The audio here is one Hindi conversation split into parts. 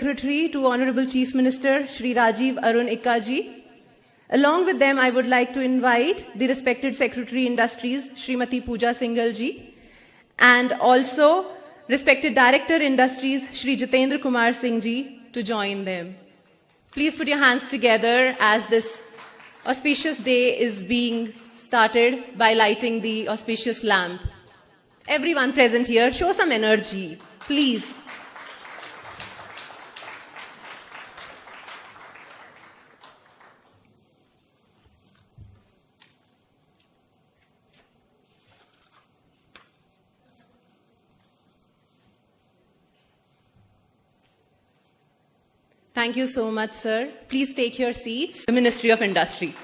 Secretary to Honorable Chief Minister Shri Rajiv Arun Ikka ji. Along with them, I would like to invite the respected Secretary Industries Srimati Pooja Singhal ji, and also respected Director Industries Shri Jitendra Kumar Singh ji to join them. Please put your hands together as this auspicious day is being started by lighting the auspicious lamp. Everyone present here, show some energy, please. Thank you so much, sir. Please take your seats. The Ministry of Industry.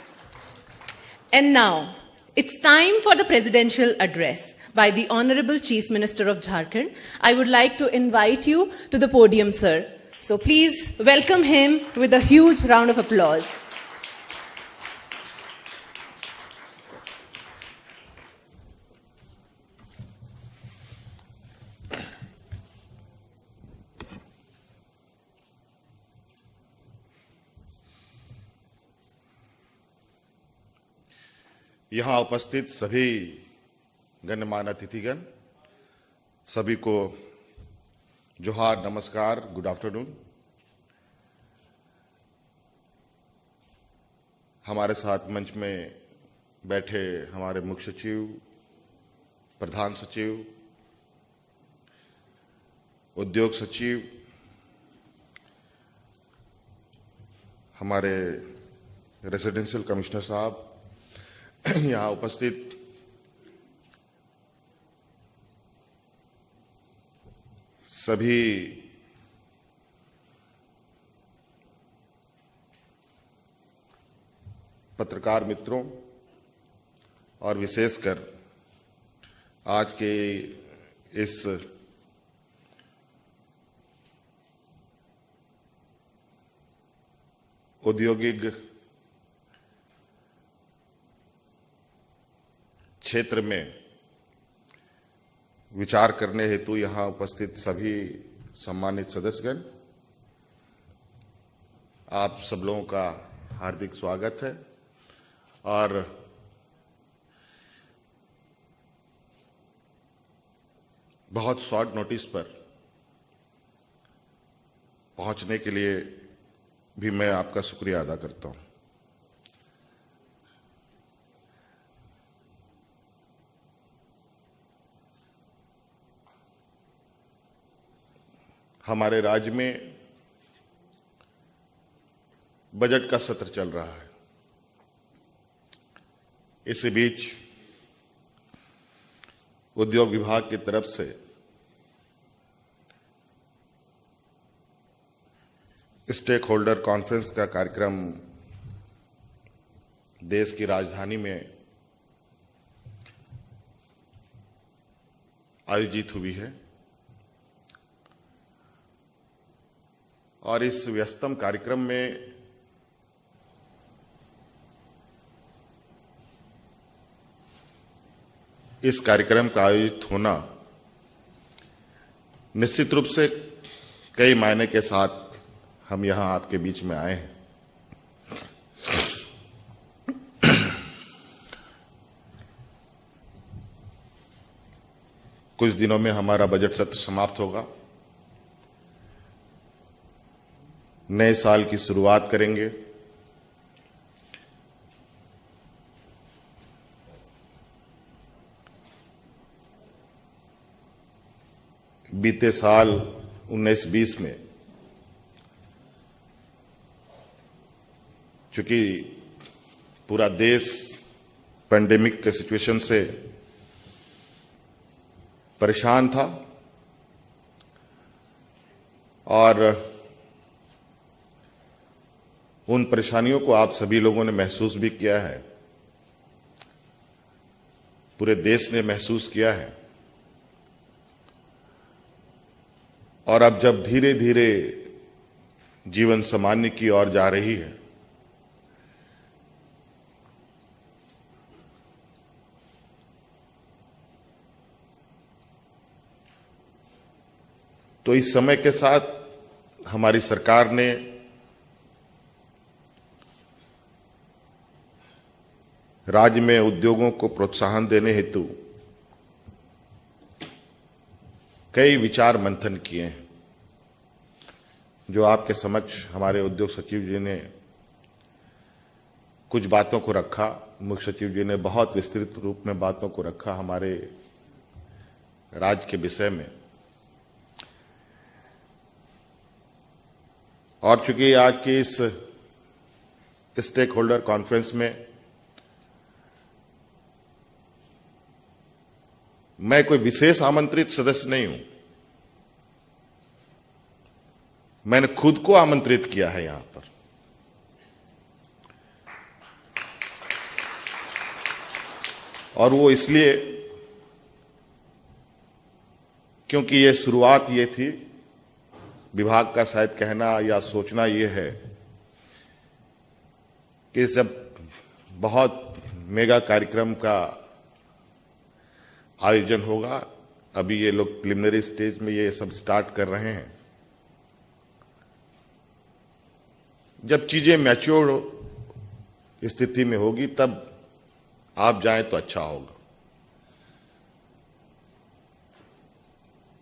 And now, it's time for the presidential address by the Honorable Chief Minister of Jharkhand. I would like to invite you to the podium, sir. So please welcome him with a huge round of applause. यहाँ उपस्थित सभी गण्यमान्य अतिथिगण, सभी को जोहार, नमस्कार, गुड आफ्टरनून। हमारे साथ मंच में बैठे हमारे मुख्य सचिव, प्रधान सचिव, उद्योग सचिव, हमारे रेजिडेंशियल कमिश्नर साहब, यहाँ उपस्थित सभी पत्रकार मित्रों और विशेषकर आज के इस औद्योगिक क्षेत्र में विचार करने हेतु यहाँ उपस्थित सभी सम्मानित सदस्यगण, आप सब लोगों का हार्दिक स्वागत है। और बहुत शॉर्ट नोटिस पर पहुंचने के लिए भी मैं आपका शुक्रिया अदा करता हूं। हमारे राज्य में बजट का सत्र चल रहा है। इसी बीच उद्योग विभाग की तरफ से स्टेक होल्डर कॉन्फ्रेंस का कार्यक्रम देश की राजधानी में आयोजित हुई है और इस व्यस्तम कार्यक्रम में इस कार्यक्रम का आयोजित होना निश्चित रूप से कई मायने के साथ हम यहां आपके बीच में आए हैं। कुछ दिनों में हमारा बजट सत्र समाप्त होगा, नए साल की शुरुआत करेंगे। बीते साल 19-20 में चूंकि पूरा देश पैंडेमिक के सिचुएशन से परेशान था और उन परेशानियों को आप सभी लोगों ने महसूस भी किया है, पूरे देश ने महसूस किया है। और अब जब धीरे धीरे जीवन सामान्य की ओर जा रही है, तो इस समय के साथ हमारी सरकार ने राज्य में उद्योगों को प्रोत्साहन देने हेतु कई विचार मंथन किए हैं, जो आपके समक्ष हमारे उद्योग सचिव जी ने कुछ बातों को रखा। मुख्य सचिव जी ने बहुत विस्तृत रूप में बातों को रखा हमारे राज्य के विषय में। और चूंकि आज की इस स्टेक होल्डर कॉन्फ्रेंस में मैं कोई विशेष आमंत्रित सदस्य नहीं हूं, मैंने खुद को आमंत्रित किया है यहां पर। और वो इसलिए क्योंकि ये शुरुआत ये थी, विभाग का शायद कहना या सोचना ये है कि जब बहुत मेगा कार्यक्रम का आयोजन होगा, अभी ये लोग प्रिलिमिनरी स्टेज में ये सब स्टार्ट कर रहे हैं, जब चीजें मैच्योर स्थिति में होगी तब आप जाएं तो अच्छा होगा।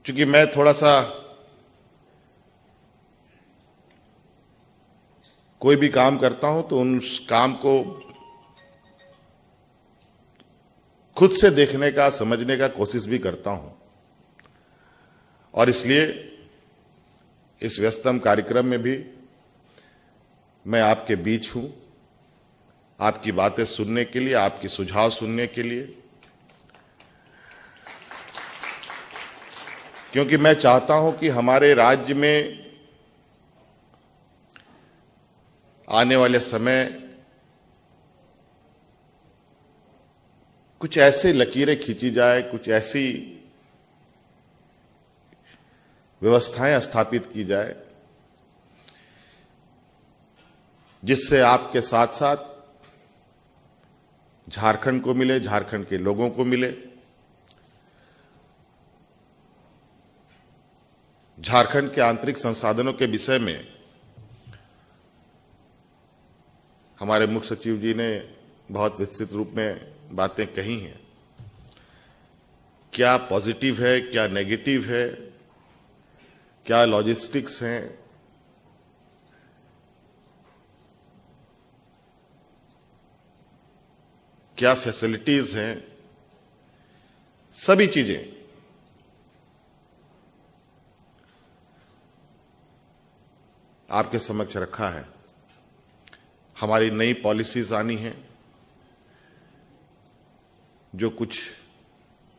क्योंकि मैं थोड़ा सा कोई भी काम करता हूं तो उस काम को खुद से देखने का, समझने का कोशिश भी करता हूं। और इसलिए इस व्यस्तम कार्यक्रम में भी मैं आपके बीच हूं, आपकी बातें सुनने के लिए, आपकी सुझाव सुनने के लिए, क्योंकि मैं चाहता हूं कि हमारे राज्य में आने वाले समय कुछ ऐसे लकीरें खींची जाए, कुछ ऐसी व्यवस्थाएं स्थापित की जाए जिससे आपके साथ साथ झारखंड को मिले, झारखंड के लोगों को मिले, झारखंड के आंतरिक संसाधनों के विषय में हमारे मुख्य सचिव जी ने बहुत विस्तृत रूप में बातें कही हैं। क्या पॉजिटिव है, क्या नेगेटिव है, क्या लॉजिस्टिक्स हैं, क्या फैसिलिटीज हैं, सभी चीजें आपके समक्ष रखा है। हमारी नई पॉलिसीज आनी हैं, जो कुछ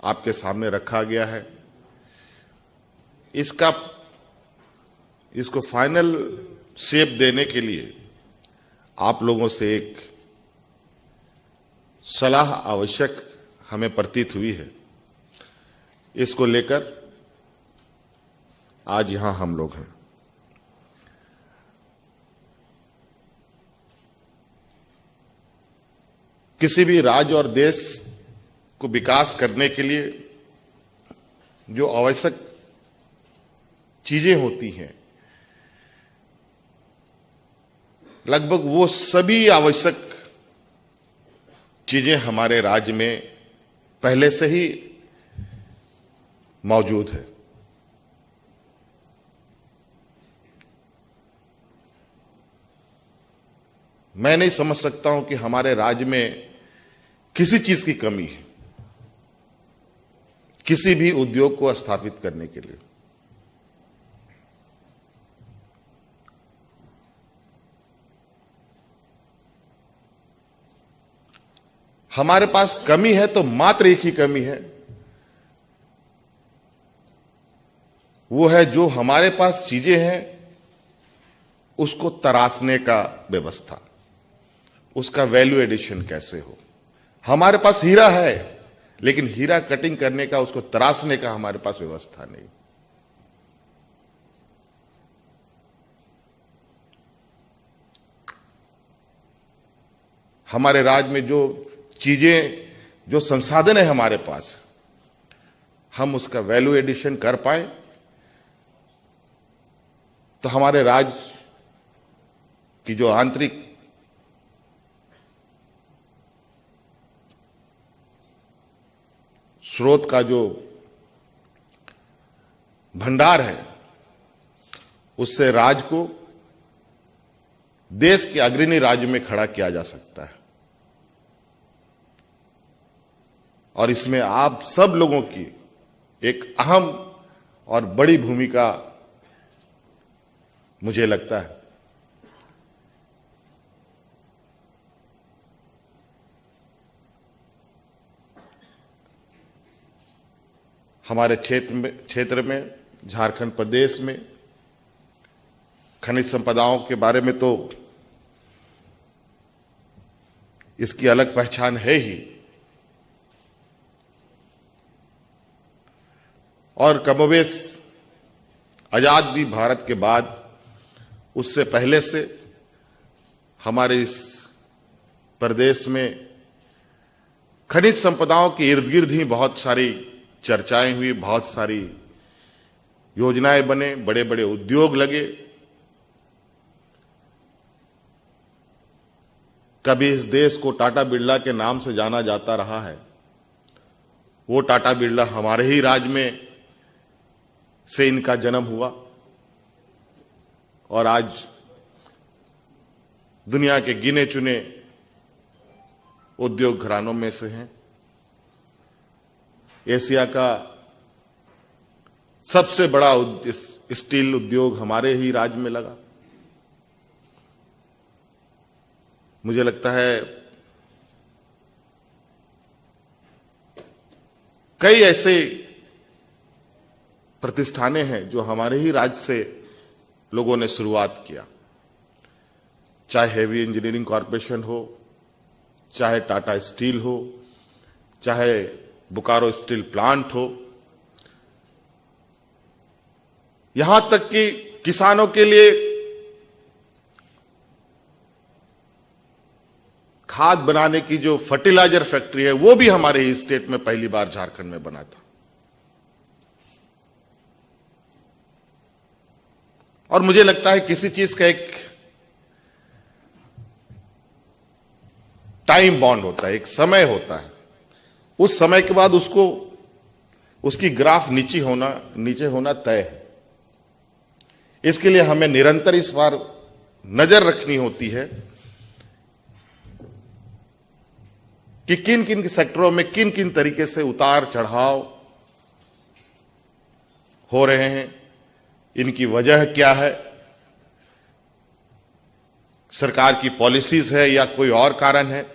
आपके सामने रखा गया है, इसको फाइनल शेप देने के लिए आप लोगों से एक सलाह आवश्यक हमें प्रतीत हुई है। इसको लेकर आज यहां हम लोग हैं। किसी भी राज्य और देश को विकास करने के लिए जो आवश्यक चीजें होती हैं, लगभग वो सभी आवश्यक चीजें हमारे राज्य में पहले से ही मौजूद है। मैं नहीं समझ सकता हूं कि हमारे राज्य में किसी चीज की कमी है, किसी भी उद्योग को स्थापित करने के लिए। हमारे पास कमी है तो मात्र एक ही कमी है, वो है जो हमारे पास चीजें हैं उसको तराशने का व्यवस्था, उसका वैल्यू एडिशन कैसे हो। हमारे पास हीरा है लेकिन हीरा कटिंग करने का, उसको तराशने का हमारे पास व्यवस्था नहीं। हमारे राज्य में जो चीजें, जो संसाधन है हमारे पास, हम उसका वैल्यू एडिशन कर पाए, तो हमारे राज्य की जो आंतरिक स्रोत का जो भंडार है, उससे राज्य को देश के अग्रणी राज्य में खड़ा किया जा सकता है। और इसमें आप सब लोगों की एक अहम और बड़ी भूमिका मुझे लगता है। हमारे क्षेत्र में झारखंड प्रदेश में खनिज संपदाओं के बारे में तो इसकी अलग पहचान है ही, और कमोबेश आजादी भारत के बाद उससे पहले से हमारे इस प्रदेश में खनिज संपदाओं के इर्द गिर्द ही बहुत सारी चर्चाएं हुई, बहुत सारी योजनाएं बने, बड़े बड़े उद्योग लगे। कभी इस देश को टाटा बिरला के नाम से जाना जाता रहा है। वो टाटा बिरला हमारे ही राज्य में से इनका जन्म हुआ और आज दुनिया के गिने चुने उद्योग घरानों में से हैं। एशिया का सबसे बड़ा स्टील उद्योग हमारे ही राज्य में लगा। मुझे लगता है कई ऐसे प्रतिष्ठानें हैं जो हमारे ही राज्य से लोगों ने शुरुआत किया, चाहे हेवी इंजीनियरिंग कॉरपोरेशन हो, चाहे टाटा स्टील हो, चाहे बोकारो स्टील प्लांट हो, यहां तक कि किसानों के लिए खाद बनाने की जो फर्टिलाइजर फैक्ट्री है वो भी हमारे ही स्टेट में पहली बार झारखंड में बना था। और मुझे लगता है किसी चीज का एक टाइम बॉन्ड होता है, एक समय होता है, उस समय के बाद उसकी ग्राफ नीचे होना तय है। इसके लिए हमें निरंतर इस बार नजर रखनी होती है कि किन किन सेक्टरों में किन किन तरीके से उतार चढ़ाव हो रहे हैं, इनकी वजह क्या है, सरकार की पॉलिसीज है या कोई और कारण है।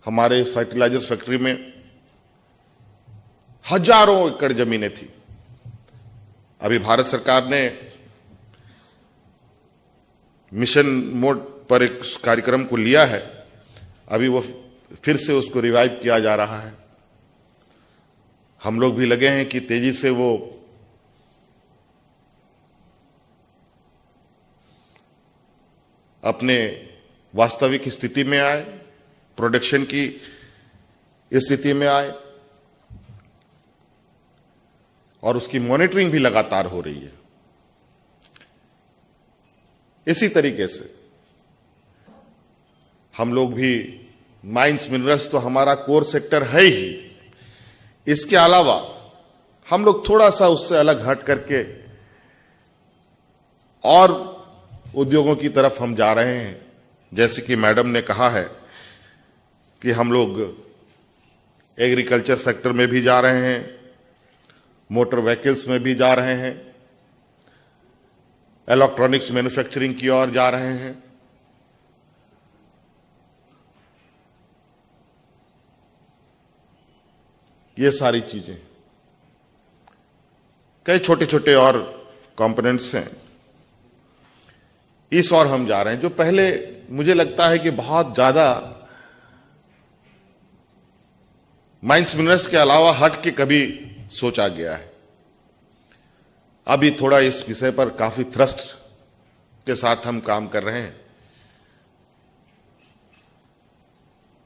हमारे फर्टिलाइजर फैक्ट्री में हजारों एकड़ जमीनें थी। अभी भारत सरकार ने मिशन मोड पर एक कार्यक्रम को लिया है, अभी वो फिर से उसको रिवाइव किया जा रहा है। हम लोग भी लगे हैं कि तेजी से वो अपने वास्तविक स्थिति में आए, प्रोडक्शन की स्थिति में आए, और उसकी मॉनिटरिंग भी लगातार हो रही है। इसी तरीके से हम लोग भी माइंस मिनरल्स तो हमारा कोर सेक्टर है ही, इसके अलावा हम लोग थोड़ा सा उससे अलग हट करके और उद्योगों की तरफ हम जा रहे हैं। जैसे कि मैडम ने कहा है कि हम लोग एग्रीकल्चर सेक्टर में भी जा रहे हैं, मोटर व्हीकल्स में भी जा रहे हैं, इलेक्ट्रॉनिक्स मैन्युफैक्चरिंग की ओर जा रहे हैं। ये सारी चीजें, कई छोटे छोटे और कंपोनेंट्स हैं, इस ओर हम जा रहे हैं जो पहले मुझे लगता है कि बहुत ज्यादा माइंस मिनरल्स के अलावा हट के कभी सोचा गया है। अभी थोड़ा इस विषय पर काफी थ्रस्ट के साथ हम काम कर रहे हैं।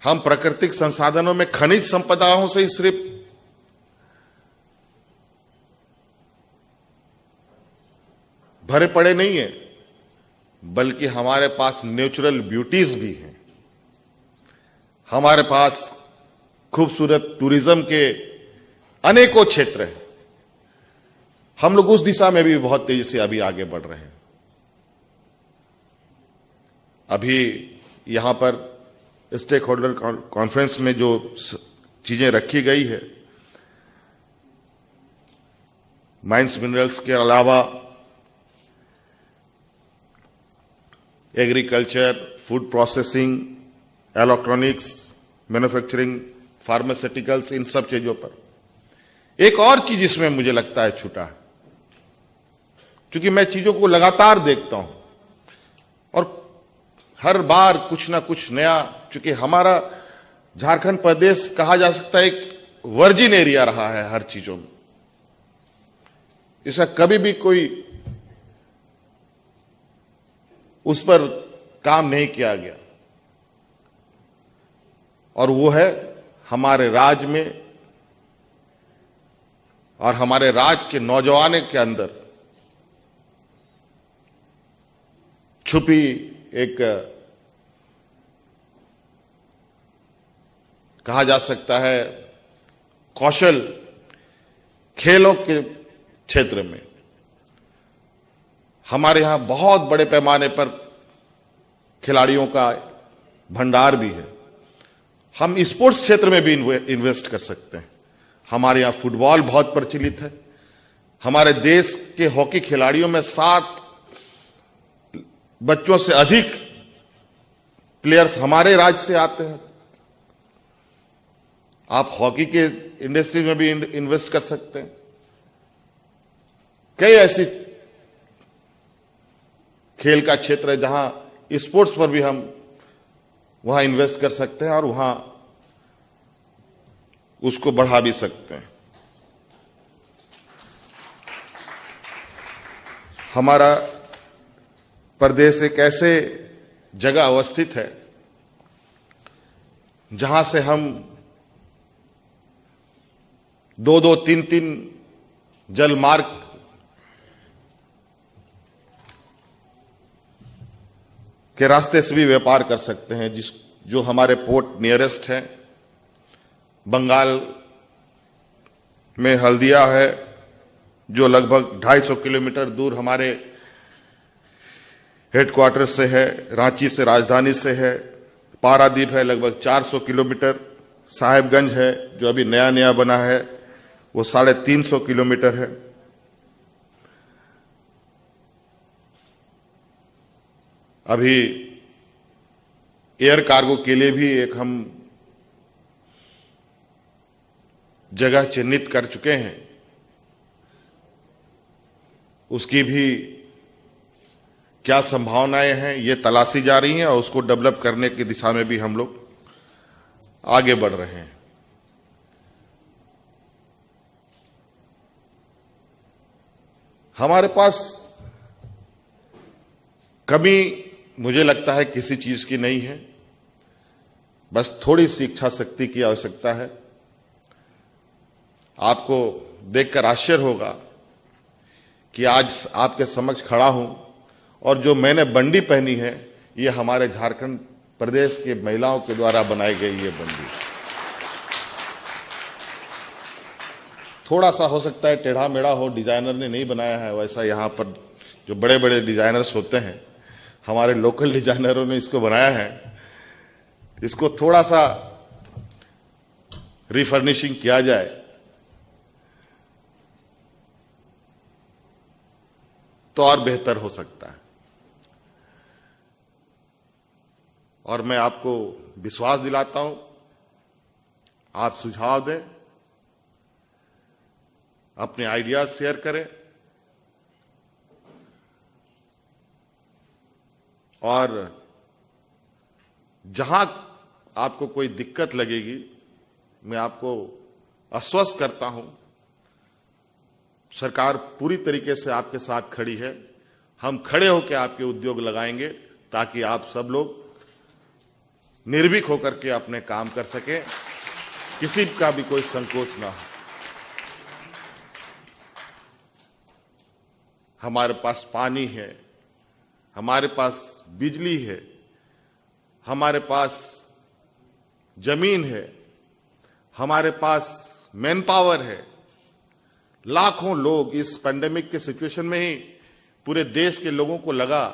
हम प्राकृतिक संसाधनों में खनिज संपदाओं से ही सिर्फ भरे पड़े नहीं है, बल्कि हमारे पास नेचुरल ब्यूटीज भी हैं। हमारे पास खूबसूरत टूरिज्म के अनेकों क्षेत्र हैं। हम लोग उस दिशा में भी बहुत तेजी से अभी आगे बढ़ रहे हैं। अभी यहां पर स्टेक होल्डर कॉन्फ्रेंस में जो चीजें रखी गई है, माइंस मिनरल्स के अलावा agriculture, food processing, electronics, manufacturing, pharmaceuticals, इन सब चीजों पर एक और चीज इसमें मुझे लगता है छूटा है, क्योंकि मैं चीजों को लगातार देखता हूं और हर बार कुछ ना कुछ नया, क्योंकि हमारा झारखंड प्रदेश कहा जा सकता है एक वर्जिन एरिया रहा है हर चीजों में। इसका कभी भी कोई उस पर काम नहीं किया गया, और वो है हमारे राज्य में और हमारे राज्य के नौजवानों के अंदर छुपी एक, कहा जा सकता है, कौशल खेलों के क्षेत्र में हमारे यहां बहुत बड़े पैमाने पर खिलाड़ियों का भंडार भी है। हम स्पोर्ट्स क्षेत्र में भी इन्वेस्ट कर सकते हैं। हमारे यहां फुटबॉल बहुत प्रचलित है। हमारे देश के हॉकी खिलाड़ियों में 7 बच्चों से अधिक प्लेयर्स हमारे राज्य से आते हैं। आप हॉकी के इंडस्ट्री में भी इन्वेस्ट कर सकते हैं। कई ऐसी खेल का क्षेत्र है जहां स्पोर्ट्स पर भी हम वहां इन्वेस्ट कर सकते हैं और वहां उसको बढ़ा भी सकते हैं। हमारा प्रदेश एक ऐसे जगह अवस्थित है जहां से हम 2-2, 3-3 जल मार्ग के रास्ते से भी व्यापार कर सकते हैं, जो हमारे पोर्ट नियरेस्ट है। बंगाल में हल्दिया है, जो लगभग 250 किलोमीटर दूर हमारे हेडक्वार्टर से है, रांची से, राजधानी से है। पारादीप है लगभग 400 किलोमीटर। साहेबगंज है जो अभी नया नया बना है, वो 350 किलोमीटर है। अभी एयर कार्गो के लिए भी एक हम जगह चिन्हित कर चुके हैं। उसकी भी क्या संभावनाएं हैं ये तलाशी जा रही हैं और उसको डेवलप करने की दिशा में भी हम लोग आगे बढ़ रहे हैं। हमारे पास कमी मुझे लगता है किसी चीज की नहीं है, बस थोड़ी सी इच्छा शक्ति की आवश्यकता है। आपको देखकर आश्चर्य होगा कि आज आपके समक्ष खड़ा हूं और जो मैंने बंडी पहनी है ये हमारे झारखंड प्रदेश के महिलाओं के द्वारा बनाई गई ये बंडी। थोड़ा सा हो सकता है टेढ़ा मेढ़ा हो, डिजाइनर ने नहीं बनाया है वैसा। यहां पर जो बड़े बड़े डिजाइनर्स होते हैं, हमारे लोकल डिजाइनरों ने इसको बनाया है। इसको थोड़ा सा रिफर्निशिंग किया जाए तो और बेहतर हो सकता है। और मैं आपको विश्वास दिलाता हूं, आप सुझाव दें, अपने आइडियाज शेयर करें और जहां आपको कोई दिक्कत लगेगी मैं आपको आश्वस्त करता हूं, सरकार पूरी तरीके से आपके साथ खड़ी है। हम खड़े होकर आपके उद्योग लगाएंगे ताकि आप सब लोग निर्भीक होकर के अपने काम कर सके, किसी का भी कोई संकोच ना हो। हमारे पास पानी है, हमारे पास बिजली है, हमारे पास जमीन है, हमारे पास मैन पावर है। लाखों लोग इस पेंडेमिक के सिचुएशन में ही पूरे देश के लोगों को लगा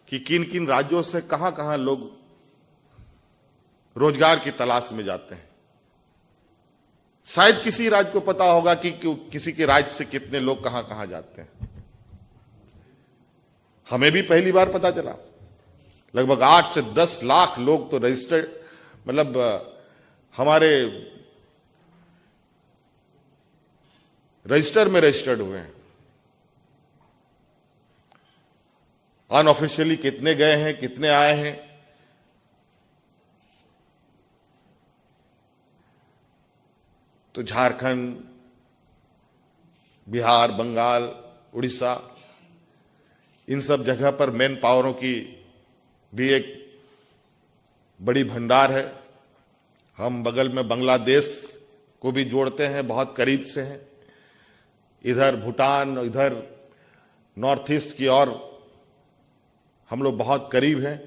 कि किन किन राज्यों से कहां कहां लोग रोजगार की तलाश में जाते हैं। शायद किसी राज्य को पता होगा कि किसी के राज्य से कितने लोग कहां कहां जाते हैं। हमें भी पहली बार पता चला। लगभग 8 से 10 लाख लोग तो रजिस्टर्ड, मतलब हमारे रजिस्टर में रजिस्टर्ड हुए हैं। अनऑफिशियली कितने गए हैं, कितने आए हैं, तो झारखंड, बिहार, बंगाल, उड़ीसा, इन सब जगह पर मैन पावरों की भी एक बड़ी भंडार है। हम बगल में बांग्लादेश को भी जोड़ते हैं, बहुत करीब से हैं। इधर भूटान, इधर नॉर्थ ईस्ट की और हम लोग बहुत करीब हैं।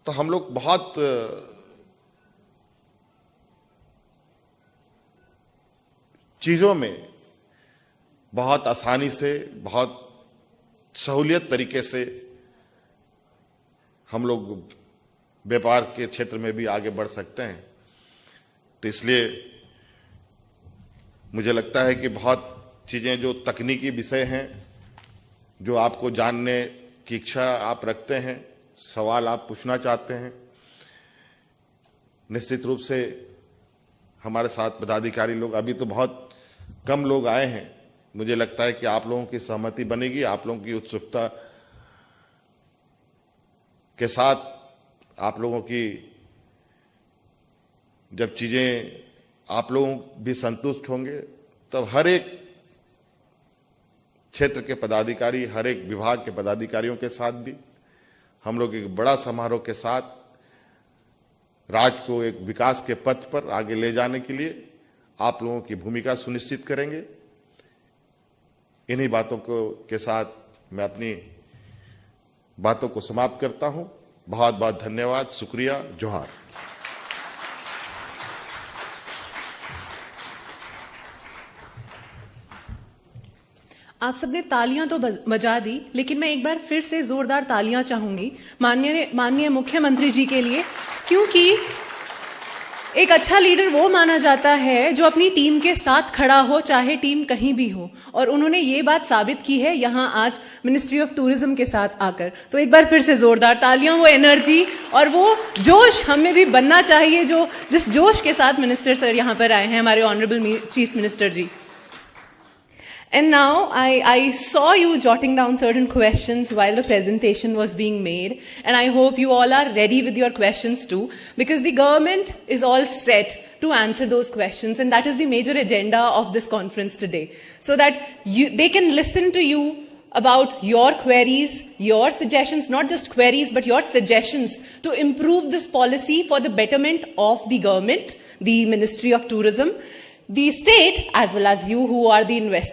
तो हम लोग बहुत चीजों में बहुत आसानी से, बहुत सहूलियत तरीके से हम लोग व्यापार के क्षेत्र में भी आगे बढ़ सकते हैं। तो इसलिए मुझे लगता है कि बहुत चीजें जो तकनीकी विषय हैं, जो आपको जानने की इच्छा आप रखते हैं, सवाल आप पूछना चाहते हैं, निश्चित रूप से हमारे साथ पदाधिकारी लोग, अभी तो बहुत कम लोग आए हैं, मुझे लगता है कि आप लोगों की सहमति बनेगी। आप लोगों की उत्सुकता के साथ, आप लोगों की जब चीजें, आप लोग भी संतुष्ट होंगे, तब हर एक क्षेत्र के पदाधिकारी, हर एक विभाग के पदाधिकारियों के साथ भी हम लोग एक बड़ा समारोह के साथ राज्य को एक विकास के पथ पर आगे ले जाने के लिए आप लोगों की भूमिका सुनिश्चित करेंगे। इन्हीं बातों को के साथ मैं अपनी बातों को समाप्त करता हूं। बहुत बहुत धन्यवाद, शुक्रिया, जोहार। आप सबने तालियां तो बजा दी, लेकिन मैं एक बार फिर से जोरदार तालियां चाहूंगी माननीय मुख्यमंत्री जी के लिए, क्योंकि एक अच्छा लीडर वो माना जाता है जो अपनी टीम के साथ खड़ा हो, चाहे टीम कहीं भी हो, और उन्होंने ये बात साबित की है यहां आज मिनिस्ट्री ऑफ टूरिज्म के साथ आकर। तो एक बार फिर से जोरदार तालियां, वो एनर्जी और वो जोश हमें भी बनना चाहिए, जो जिस जोश के साथ मिनिस्टर सर यहां पर आए हैं, हमारे honourable chief minister ji. And now I saw you jotting down certain questions while the presentation was being made, and I hope you all are ready with your questions too, because the government is all set to answer those questions, and that is the major agenda of this conference today, so that they can listen to you about your queries, your suggestions, not just queries, but your suggestions to improve this policy for the betterment of the government, the Ministry of Tourism, the state, as well as you who are the investors.